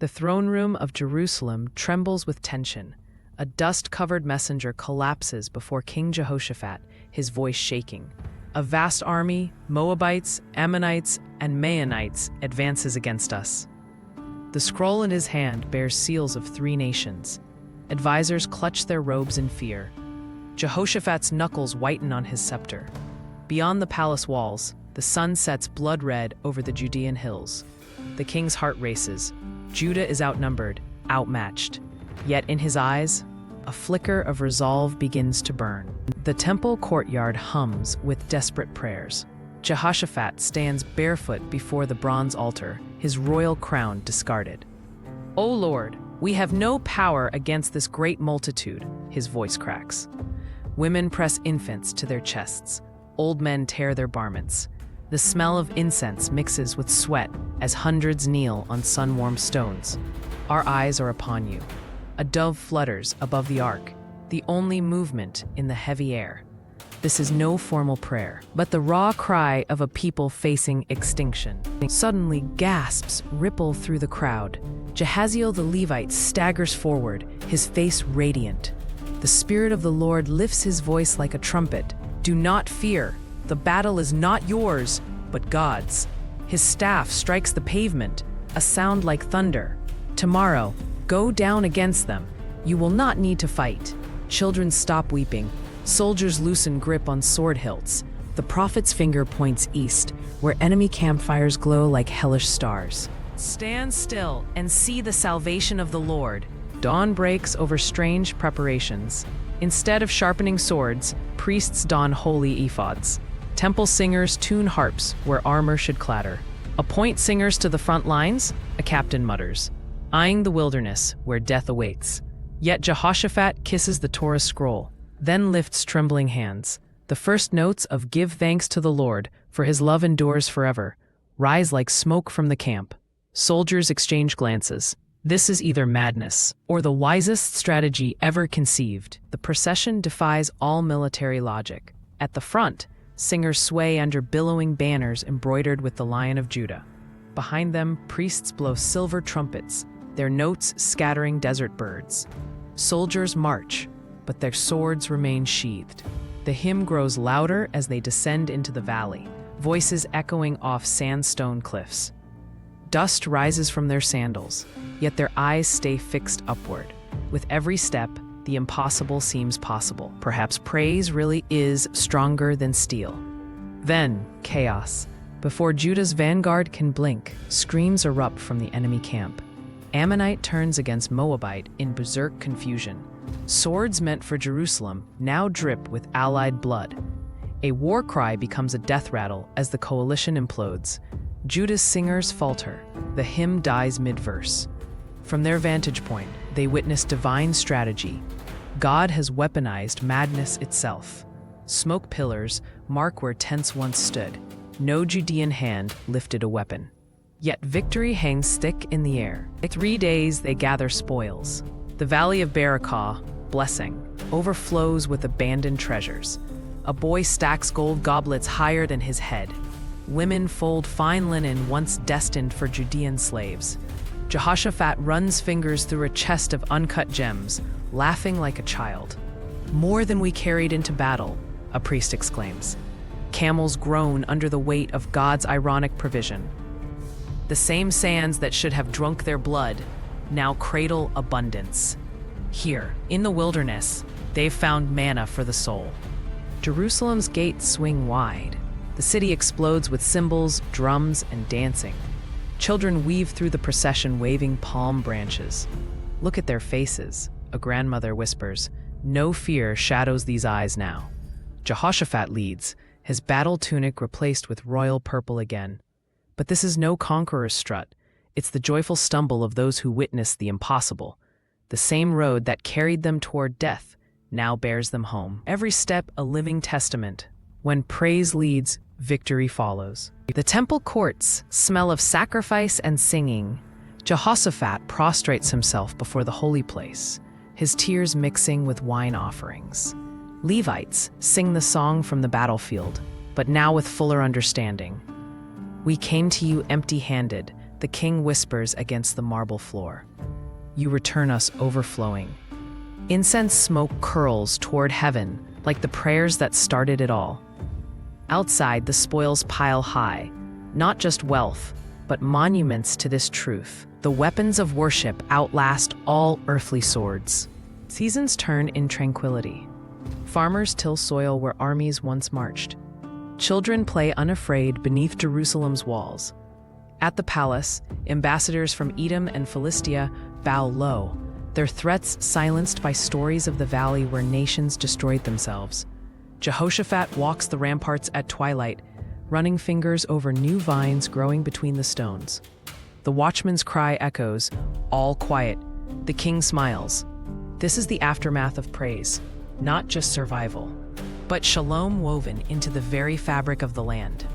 The throne room of Jerusalem trembles with tension. A dust-covered messenger collapses before King Jehoshaphat, his voice shaking. A vast army, Moabites, Ammonites, and Maonites, advances against us. The scroll in his hand bears seals of 3 nations. Advisors clutch their robes in fear. Jehoshaphat's knuckles whiten on his scepter. Beyond the palace walls, the sun sets blood-red over the Judean hills. The king's heart races. Judah is outnumbered, outmatched. Yet in his eyes, a flicker of resolve begins to burn. The temple courtyard hums with desperate prayers. Jehoshaphat stands barefoot before the bronze altar, his royal crown discarded. "O Lord, we have no power against this great multitude," his voice cracks. Women press infants to their chests. Old men tear their garments. The smell of incense mixes with sweat as hundreds kneel on sun-warmed stones. Our eyes are upon you. A dove flutters above the ark, the only movement in the heavy air. This is no formal prayer, but the raw cry of a people facing extinction. Suddenly, gasps ripple through the crowd. Jehaziel the Levite staggers forward, his face radiant. The Spirit of the Lord lifts his voice like a trumpet. "Do not fear. The battle is not yours, but God's." His staff strikes the pavement, a sound like thunder. "Tomorrow, go down against them. You will not need to fight." Children stop weeping. Soldiers loosen grip on sword hilts. The prophet's finger points east, where enemy campfires glow like hellish stars. "Stand still and see the salvation of the Lord." Dawn breaks over strange preparations. Instead of sharpening swords, priests don holy ephods. Temple singers tune harps where armor should clatter. "Appoint singers to the front lines," a captain mutters, eyeing the wilderness where death awaits. Yet Jehoshaphat kisses the Torah scroll, then lifts trembling hands. The first notes of "Give thanks to the Lord, for his love endures forever" rise like smoke from the camp. Soldiers exchange glances. This is either madness or the wisest strategy ever conceived. The procession defies all military logic. At the front, singers sway under billowing banners embroidered with the Lion of Judah. Behind them, priests blow silver trumpets, their notes scattering desert birds. Soldiers march, but their swords remain sheathed. The hymn grows louder as they descend into the valley, voices echoing off sandstone cliffs. Dust rises from their sandals, yet their eyes stay fixed upward. With every step, the impossible seems possible. Perhaps praise really is stronger than steel. Then, chaos. Before Judah's vanguard can blink, screams erupt from the enemy camp. Ammonite turns against Moabite in berserk confusion. Swords meant for Jerusalem now drip with allied blood. A war cry becomes a death rattle as the coalition implodes. Judah's singers falter. The hymn dies mid-verse. From their vantage point, they witness divine strategy. God has weaponized madness itself. Smoke pillars mark where tents once stood. No Judean hand lifted a weapon. Yet victory hangs thick in the air. For 3 days they gather spoils. The valley of Barakah, blessing, overflows with abandoned treasures. A boy stacks gold goblets higher than his head. Women fold fine linen once destined for Judean slaves. Jehoshaphat runs fingers through a chest of uncut gems, laughing like a child. "More than we carried into battle," a priest exclaims. Camels groan under the weight of God's ironic provision. The same sands that should have drunk their blood now cradle abundance. Here, in the wilderness, they've found manna for the soul. Jerusalem's gates swing wide. The city explodes with cymbals, drums, and dancing. Children weave through the procession waving palm branches. "Look at their faces," a grandmother whispers. No fear shadows these eyes now. Jehoshaphat leads, his battle tunic replaced with royal purple again. But this is no conqueror's strut. It's the joyful stumble of those who witnessed the impossible. The same road that carried them toward death now bears them home. Every step a living testament. When praise leads, victory follows. The temple courts smell of sacrifice and singing. Jehoshaphat prostrates himself before the holy place, his tears mixing with wine offerings. Levites sing the song from the battlefield, but now with fuller understanding. "We came to you empty-handed, the king whispers against the marble floor. You return us overflowing. Incense smoke curls toward heaven like the prayers that started it all. Outside, the spoils pile high, not just wealth, but monuments to this truth. The weapons of worship outlast all earthly swords. Seasons turn in tranquility. Farmers till soil where armies once marched. Children play unafraid beneath Jerusalem's walls. At the palace, ambassadors from Edom and Philistia bow low, their threats silenced by stories of the valley where nations destroyed themselves. Jehoshaphat walks the ramparts at twilight, running fingers over new vines growing between the stones. The watchman's cry echoes, all quiet. The king smiles. This is the aftermath of praise, not just survival, but shalom woven into the very fabric of the land.